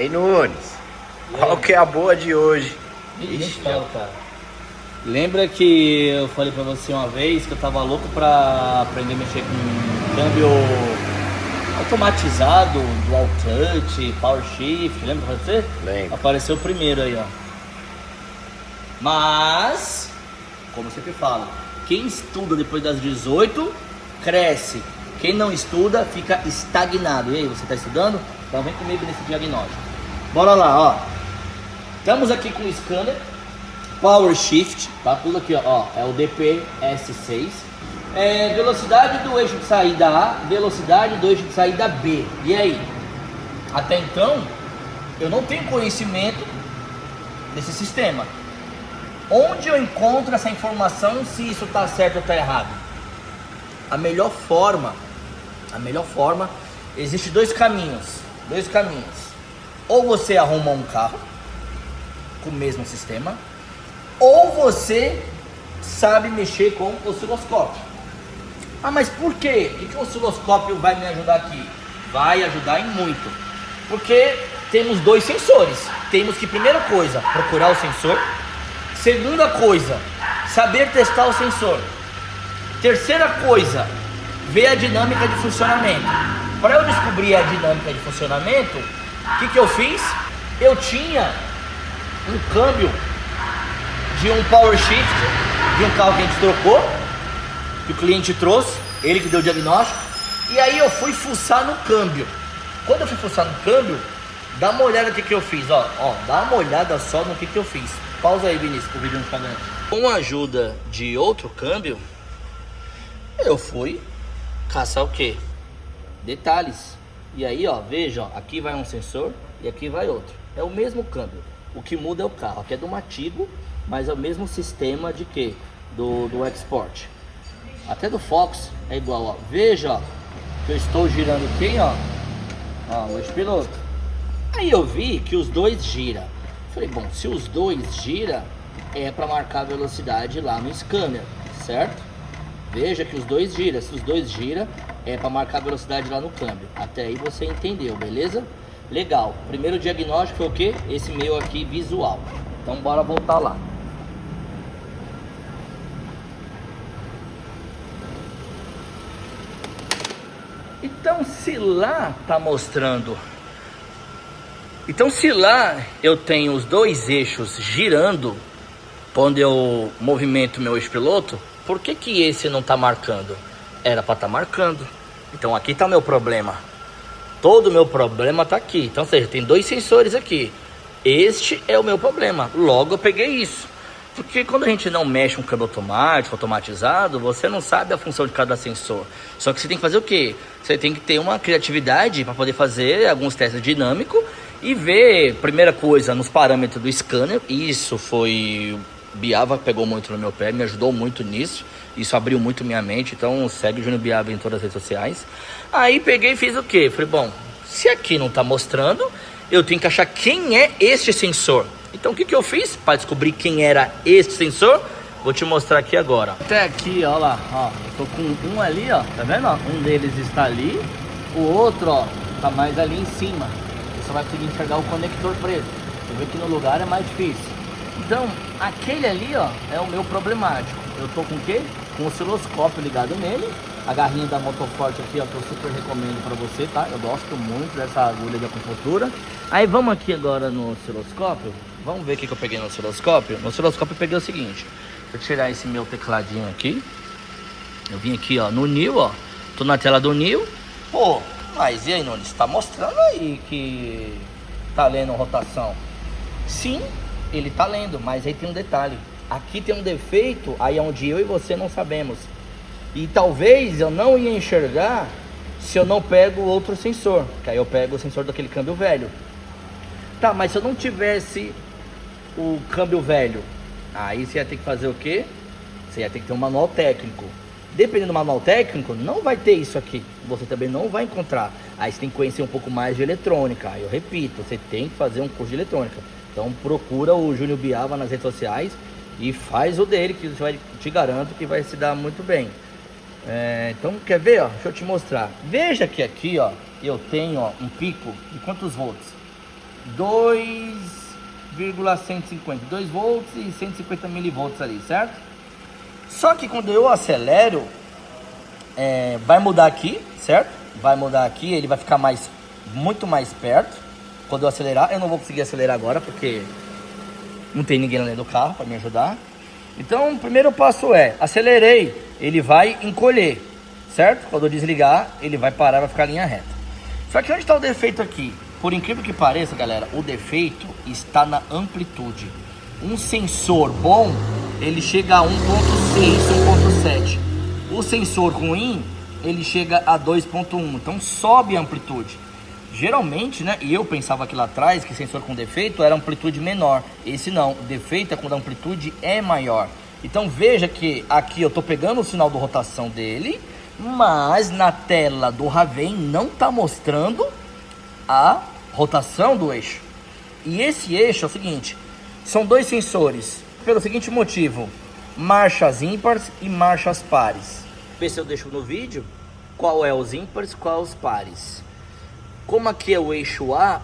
aí, Nunes? Qual que é a boa de hoje? Ixi, cara. Lembra que eu falei pra você uma vez que eu tava louco pra aprender a mexer com câmbio automatizado, dual clutch, power shift, lembra pra você? Lembro. Apareceu o primeiro aí, ó. Mas, como eu sempre falo, quem estuda depois das 18, cresce. Quem não estuda, fica estagnado. E aí, você tá estudando? Então vem comigo nesse diagnóstico. Bora lá, ó. Estamos aqui com o scanner Power Shift, tá tudo aqui, ó, é o DPS6. Velocidade do eixo de saída A, velocidade do eixo de saída B. E aí? Até então, eu não tenho conhecimento desse sistema. Onde eu encontro essa informação se isso tá certo ou tá errado? A melhor forma, existe dois caminhos. Ou você arruma um carro com o mesmo sistema, ou você sabe mexer com o osciloscópio. Ah, mas por quê? O que o osciloscópio vai me ajudar aqui? Vai ajudar em muito. Porque temos dois sensores. Temos que, primeira coisa, procurar o sensor. Segunda coisa, saber testar o sensor. Terceira coisa, ver a dinâmica de funcionamento. Para eu descobrir a dinâmica de funcionamento, o que eu fiz? Eu tinha um câmbio de um power shift de um carro que a gente trocou, que o cliente trouxe, ele que deu o diagnóstico, e aí eu fui fuçar no câmbio. Quando eu fui fuçar no câmbio, dá uma olhada no que eu fiz, ó, dá uma olhada só no que eu fiz. Pausa aí, Vinícius, pro vídeo não ficar grande. Com a ajuda de outro câmbio, eu fui caçar o que? Detalhes. E aí, ó, veja, ó, aqui vai um sensor e aqui vai outro. É o mesmo câmbio. O que muda é o carro. Aqui é do Matigo, mas é o mesmo sistema de quê? Do Export. Até do Fox é igual, ó. Veja, ó, que eu estou girando quem, ó? Ó, o eixo piloto. Aí eu vi que os dois giram. Falei, bom, se os dois giram, é para marcar a velocidade lá no scanner, certo? Veja que os dois giram. Se os dois giram, é para marcar a velocidade lá no câmbio. Até aí você entendeu, beleza? Legal. Primeiro diagnóstico foi o quê? Esse meu aqui visual. Então bora voltar lá. Então se lá tá mostrando, então se lá eu tenho os dois eixos girando quando eu movimento meu eixo piloto, por que esse não tá marcando? Era para tá marcando. Então aqui tá o meu problema. Todo o meu problema tá aqui. Então, ou seja, tem dois sensores aqui. Este é o meu problema. Logo eu peguei isso. Porque quando a gente não mexe um câmbio automático, automatizado, você não sabe a função de cada sensor. Só que você tem que fazer o quê? Você tem que ter uma criatividade para poder fazer alguns testes dinâmicos e ver, primeira coisa, nos parâmetros do scanner. Isso foi... Biava pegou muito no meu pé, me ajudou muito nisso. Isso abriu muito minha mente. Então segue o Júnior Biava em todas as redes sociais. Aí peguei e fiz o quê? Falei, bom, se aqui não tá mostrando, eu tenho que achar quem é este sensor. Então o que eu fiz para descobrir quem era este sensor? Vou te mostrar aqui agora. Até aqui, ó lá, ó, eu tô com um ali, ó, tá vendo? Ó? Um deles está ali, o outro, ó, tá mais ali em cima. Você só vai conseguir enxergar o conector preto. Você vê que no lugar é mais difícil. Então, aquele ali, ó, é o meu problemático. Eu tô com o quê? Com o osciloscópio ligado nele. A garrinha da Motoforte aqui, ó, que eu super recomendo pra você, tá? Eu gosto muito dessa agulha de acupuntura. Aí vamos aqui agora no osciloscópio. Vamos ver o que eu peguei no osciloscópio. No osciloscópio eu peguei o seguinte. Deixa eu tirar esse meu tecladinho aqui. Eu vim aqui, ó, no New, ó. Tô na tela do New. Pô, mas e aí, Nunes? Tá mostrando aí que tá lendo rotação? Sim, ele tá lendo, mas aí tem um detalhe. Aqui tem um defeito, aí é onde eu e você não sabemos. E talvez eu não ia enxergar se eu não pego outro sensor. Que aí eu pego o sensor daquele câmbio velho. Tá, mas se eu não tivesse o câmbio velho, aí você ia ter que fazer o quê? Você ia ter que ter um manual técnico. Dependendo do manual técnico, não vai ter isso aqui. Você também não vai encontrar. Aí você tem que conhecer um pouco mais de eletrônica. Aí eu repito, você tem que fazer um curso de eletrônica. Então procura o Júnior Biava nas redes sociais e faz o dele, que você vai, te garanto que vai se dar muito bem. Então quer ver, ó? Deixa eu te mostrar. Veja que aqui, ó, eu tenho, ó, um pico de quantos volts? 2,150, 2 volts e 150 milivolts ali, certo? Só que quando eu acelero, vai mudar aqui, certo? Vai mudar aqui, ele vai ficar muito mais perto. Quando eu acelerar, eu não vou conseguir acelerar agora, porque não tem ninguém lá dentro do carro para me ajudar. Então, o primeiro passo é, acelerei, ele vai encolher, certo? Quando eu desligar, ele vai parar, vai ficar em linha reta. Só que onde está o defeito aqui? Por incrível que pareça, galera, o defeito está na amplitude. Um sensor bom, ele chega a 1.6, 1.7. O sensor ruim, ele chega a 2.1. Então sobe a amplitude. Geralmente, né, e eu pensava aqui lá atrás que sensor com defeito era amplitude menor. Esse não, o defeito é quando a amplitude é maior. Então veja que aqui eu estou pegando o sinal de rotação dele, mas na tela do Raven não está mostrando a rotação do eixo. E esse eixo é o seguinte, são dois sensores, pelo seguinte motivo, marchas ímpares e marchas pares. Vê se eu deixo no vídeo qual é os ímpares, qual é os pares. Como aqui é o eixo A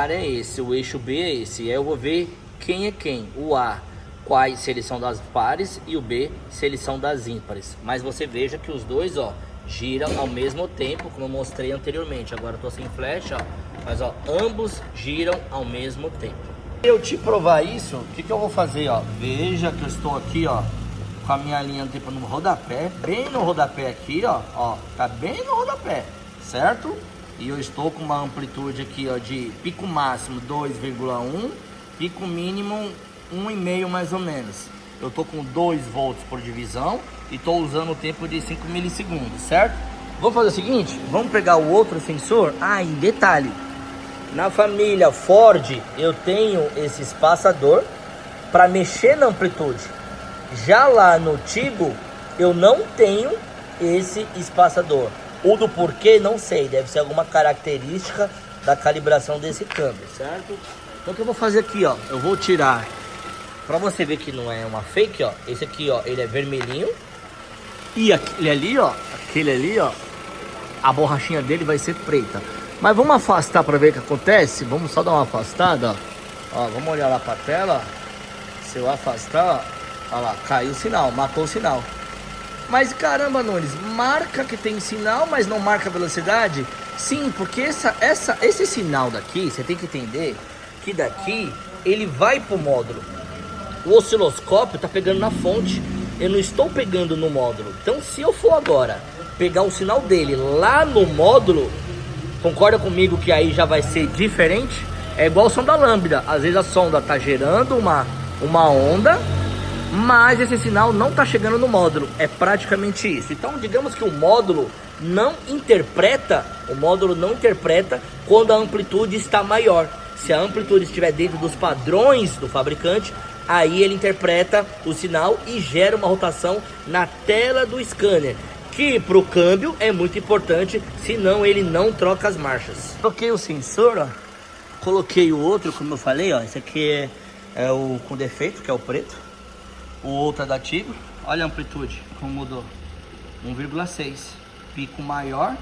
é esse, o eixo B é esse. Aí eu vou ver quem é quem. O A, quais se eles são das pares, e o B, se eles são das ímpares. Mas você veja que os dois, ó, giram ao mesmo tempo, como eu mostrei anteriormente. Agora eu tô sem flecha, ó, mas ó, ambos giram ao mesmo tempo. Para eu te provar isso, o que eu vou fazer, ó? Veja que eu estou aqui, ó, com a minha linha do tempo no rodapé, bem no rodapé aqui, ó, tá bem no rodapé, certo? E eu estou com uma amplitude aqui, ó, de pico máximo 2,1, pico mínimo 1,5 mais ou menos. Eu tô com 2 volts por divisão e tô usando o tempo de 5 milissegundos, certo? Vamos fazer o seguinte, vamos pegar o outro sensor. Ah, e detalhe, na família Ford eu tenho esse espaçador para mexer na amplitude. Já lá no Tigo eu não tenho esse espaçador. O do porquê, não sei, deve ser alguma característica da calibração desse câmbio, certo? Então o que eu vou fazer aqui, ó, eu vou tirar, pra você ver que não é uma fake, ó, esse aqui, ó, ele é vermelhinho. E aquele ali, ó, a borrachinha dele vai ser preta. Mas vamos afastar pra ver o que acontece, vamos só dar uma afastada, ó, vamos olhar lá pra tela, ó. Se eu afastar, ó lá, caiu o sinal, matou o sinal. Mas caramba, Nunes, marca que tem sinal, mas não marca velocidade? Sim, porque esse sinal daqui, você tem que entender que daqui ele vai pro módulo. O osciloscópio tá pegando na fonte, eu não estou pegando no módulo. Então se eu for agora pegar o sinal dele lá no módulo, concorda comigo que aí já vai ser diferente? É igual o som da lambda, às vezes a sonda tá gerando uma onda, mas esse sinal não está chegando no módulo, é praticamente isso. Então digamos que o módulo não interpreta quando a amplitude está maior. Se a amplitude estiver dentro dos padrões do fabricante, aí ele interpreta o sinal e gera uma rotação na tela do scanner, que para o câmbio é muito importante, senão ele não troca as marchas. Troquei o sensor, ó, coloquei o outro, como eu falei, ó, esse aqui é o com defeito, que é o preto. O outro é da Tigo, olha a amplitude, como mudou, 1,6, pico maior,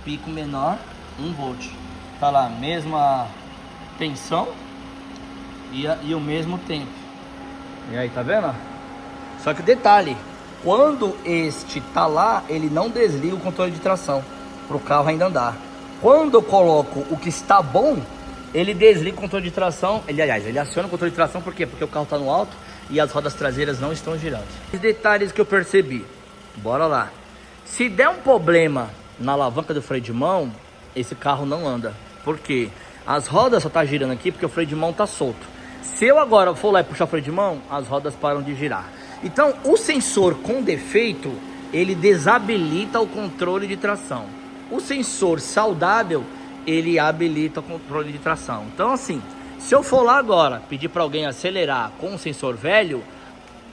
pico menor, 1 volt. Tá lá, mesma tensão e o mesmo tempo. E aí, tá vendo? Só que detalhe, quando este tá lá, ele não desliga o controle de tração, para o carro ainda andar. Quando eu coloco o que está bom, ele desliga o controle de tração, ele aciona o controle de tração, por quê? Porque o carro tá no alto e as rodas traseiras não estão girando. Os detalhes que eu percebi, bora lá. Se der um problema na alavanca do freio de mão, esse carro não anda. Por quê? As rodas só tá girando aqui porque o freio de mão tá solto. Se eu agora for lá e puxar o freio de mão, as rodas param de girar. Então o sensor com defeito, ele desabilita o controle de tração. O sensor saudável, ele habilita o controle de tração. Então assim, se eu for lá agora pedir para alguém acelerar com um sensor velho,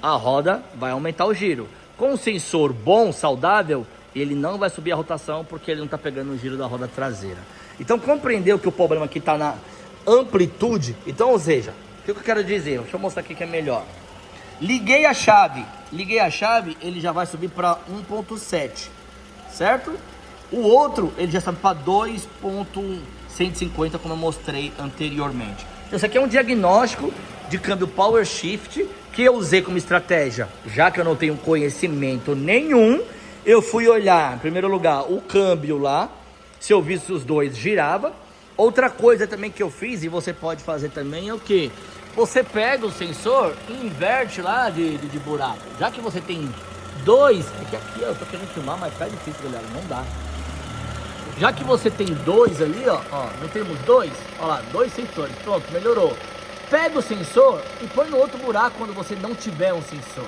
a roda vai aumentar o giro. Com um sensor bom, saudável, ele não vai subir a rotação porque ele não está pegando o giro da roda traseira. Então compreendeu que o problema aqui está na amplitude? Então, ou seja, o que eu quero dizer? Deixa eu mostrar aqui que é melhor. Liguei a chave, ele já vai subir para 1.7, certo? O outro, ele já sabe para 2.150, como eu mostrei anteriormente. Então, isso aqui é um diagnóstico de câmbio Power Shift que eu usei como estratégia. Já que eu não tenho conhecimento nenhum, eu fui olhar, em primeiro lugar, o câmbio lá, se eu visse os dois, girava. Outra coisa também que eu fiz, e você pode fazer também, é o que? Você pega o sensor e inverte lá de buraco. Já que você tem dois, é que aqui eu tô querendo filmar, mas tá difícil, galera, não dá. Já que você tem dois ali, ó, não temos dois, ó lá, dois sensores, pronto, melhorou. Pega o sensor e põe no outro buraco quando você não tiver um sensor.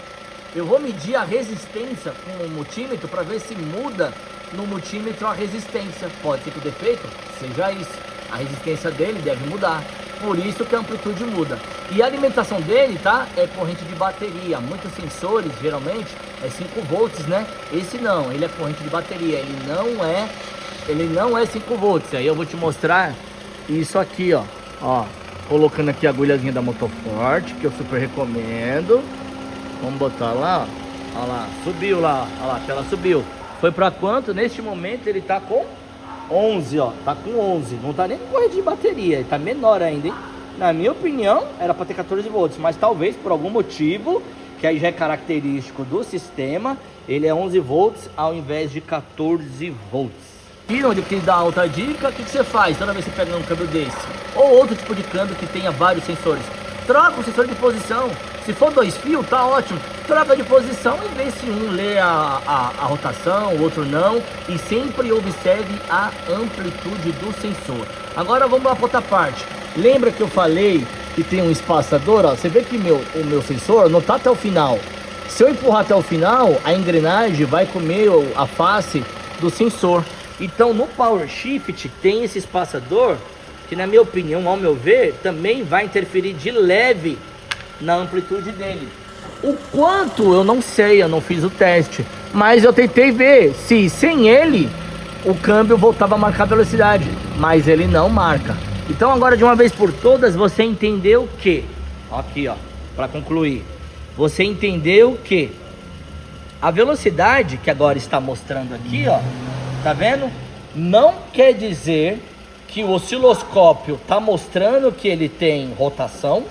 Eu vou medir a resistência com o multímetro para ver se muda no multímetro a resistência. Pode ser que o defeito seja isso. A resistência dele deve mudar. Por isso que a amplitude muda. E a alimentação dele, tá? É corrente de bateria. Muitos sensores, geralmente, é 5 volts, né? Esse não, ele é corrente de bateria. Ele não é 5 volts. Aí eu vou te mostrar isso aqui, ó. Colocando aqui a agulhazinha da Motoforte, que eu super recomendo. Vamos botar lá, ó. Olha lá, subiu lá. Olha lá, a tela subiu. Foi pra quanto? Neste momento ele tá com 11, ó. Tá com 11. Não tá nem com corrente de bateria. Ele tá menor ainda, hein? Na minha opinião, era para ter 14 volts. Mas talvez por algum motivo, que aí já é característico do sistema, ele é 11 volts ao invés de 14 volts. E onde eu quis dar outra dica, o que você faz toda vez que você pega um câmbio desse? Ou outro tipo de câmbio que tenha vários sensores. Troca o sensor de posição. Se for 2 fios, tá ótimo. Troca de posição e vê se um lê a rotação, o outro não. E sempre observe a amplitude do sensor. Agora vamos lá para outra parte. Lembra que eu falei que tem um espaçador? Ó? Você vê que o meu sensor não tá até o final. Se eu empurrar até o final, a engrenagem vai comer a face do sensor. Então no Power Shift tem esse espaçador que, na minha opinião, ao meu ver, também vai interferir de leve na amplitude dele. O quanto eu não sei, eu não fiz o teste, mas eu tentei ver se sem ele o câmbio voltava a marcar a velocidade, mas ele não marca. Então agora, de uma vez por todas, você entendeu que, aqui ó, para concluir, você entendeu que a velocidade que agora está mostrando aqui, ó, tá vendo? Não quer dizer que o osciloscópio está mostrando que ele tem rotação,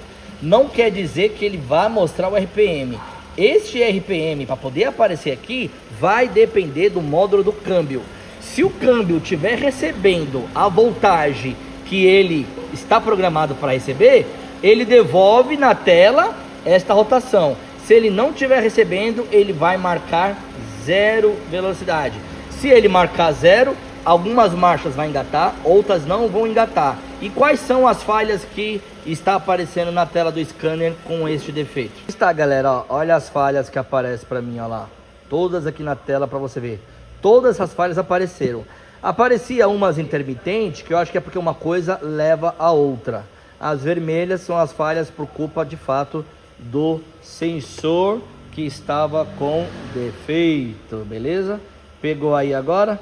não quer dizer que ele vai mostrar o RPM. Este RPM, para poder aparecer aqui, vai depender do módulo do câmbio. Se o câmbio estiver recebendo a voltagem que ele está programado para receber, ele devolve na tela esta rotação. Se ele não estiver recebendo, ele vai marcar 0 velocidade. Se ele marcar 0, algumas marchas vai engatar, outras não vão engatar. E quais são as falhas que está aparecendo na tela do scanner com este defeito? Está, galera, ó, olha as falhas que aparecem para mim, ó lá. Todas aqui na tela para você ver. Todas as falhas apareceram. Aparecia umas intermitentes, que eu acho que é porque uma coisa leva a outra. As vermelhas são as falhas por culpa, de fato, do sensor que estava com defeito, beleza? Pegou aí agora?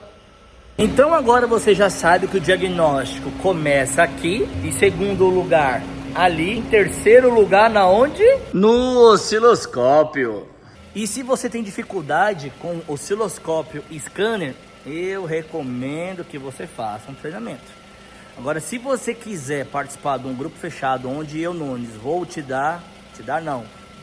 Então agora você já sabe que o diagnóstico começa aqui, em segundo lugar ali, em terceiro lugar na onde? No osciloscópio. E se você tem dificuldade com osciloscópio e scanner, eu recomendo que você faça um treinamento. Agora, se você quiser participar de um grupo fechado onde eu, Nunes, vou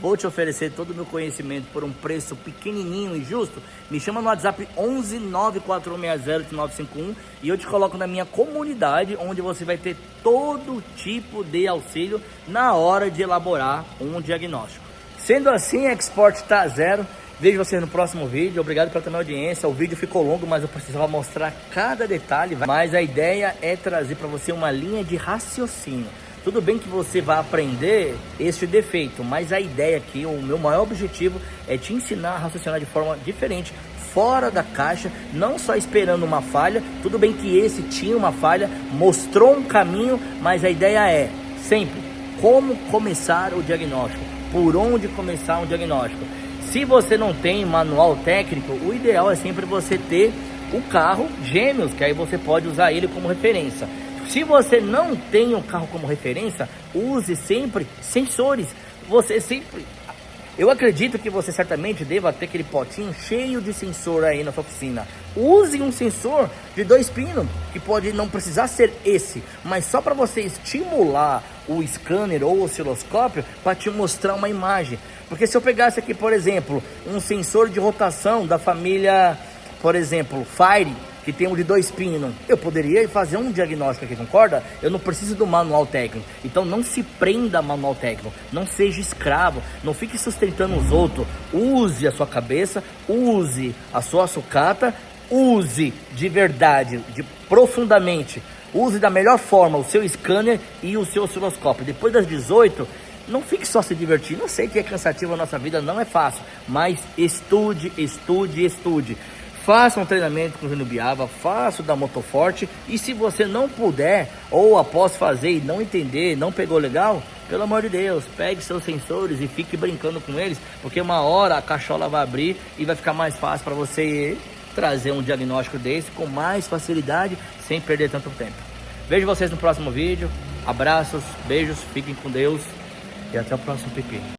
vou te oferecer todo o meu conhecimento por um preço pequenininho e justo, me chama no WhatsApp 11 94160 951 e eu te coloco na minha comunidade, onde você vai ter todo tipo de auxílio na hora de elaborar um diagnóstico. Sendo assim, Export tá zero. Vejo vocês no próximo vídeo. Obrigado pela minha audiência. O vídeo ficou longo, mas eu precisava mostrar cada detalhe. Mas a ideia é trazer para você uma linha de raciocínio. Tudo bem que você vai aprender este defeito, mas a ideia aqui, o meu maior objetivo é te ensinar a raciocinar de forma diferente, fora da caixa, não só esperando uma falha. Tudo bem que esse tinha uma falha, mostrou um caminho, mas a ideia é sempre como começar o diagnóstico, por onde começar um diagnóstico. Se você não tem manual técnico, o ideal é sempre você ter o carro gêmeos, que aí você pode usar ele como referência. Se você não tem um carro como referência, use sempre sensores. Você sempre Eu acredito que você certamente deva ter aquele potinho cheio de sensor aí na sua oficina. Use um sensor de 2 pinos, que pode não precisar ser esse, mas só para você estimular o scanner ou o osciloscópio para te mostrar uma imagem. Porque se eu pegasse aqui, por exemplo, um sensor de rotação da família, por exemplo, Fire, que tem um de 2 pinos, eu poderia fazer um diagnóstico aqui, concorda? Eu não preciso do manual técnico. Então não se prenda a manual técnico, não seja escravo, não fique sustentando os outros. Use a sua cabeça, use a sua sucata, use de verdade, profundamente. Use da melhor forma o seu scanner e o seu osciloscópio. Depois das 18, não fique só se divertindo. Eu sei que é cansativo a nossa vida, não é fácil, mas estude, estude, estude. Faça um treinamento com o Júnior Biava, faça o da Motoforte, e se você não puder, ou após fazer e não entender, não pegou legal, pelo amor de Deus, pegue seus sensores e fique brincando com eles, porque uma hora a cachola vai abrir e vai ficar mais fácil para você trazer um diagnóstico desse com mais facilidade, sem perder tanto tempo. Vejo vocês no próximo vídeo, abraços, beijos, fiquem com Deus e até o próximo pipi.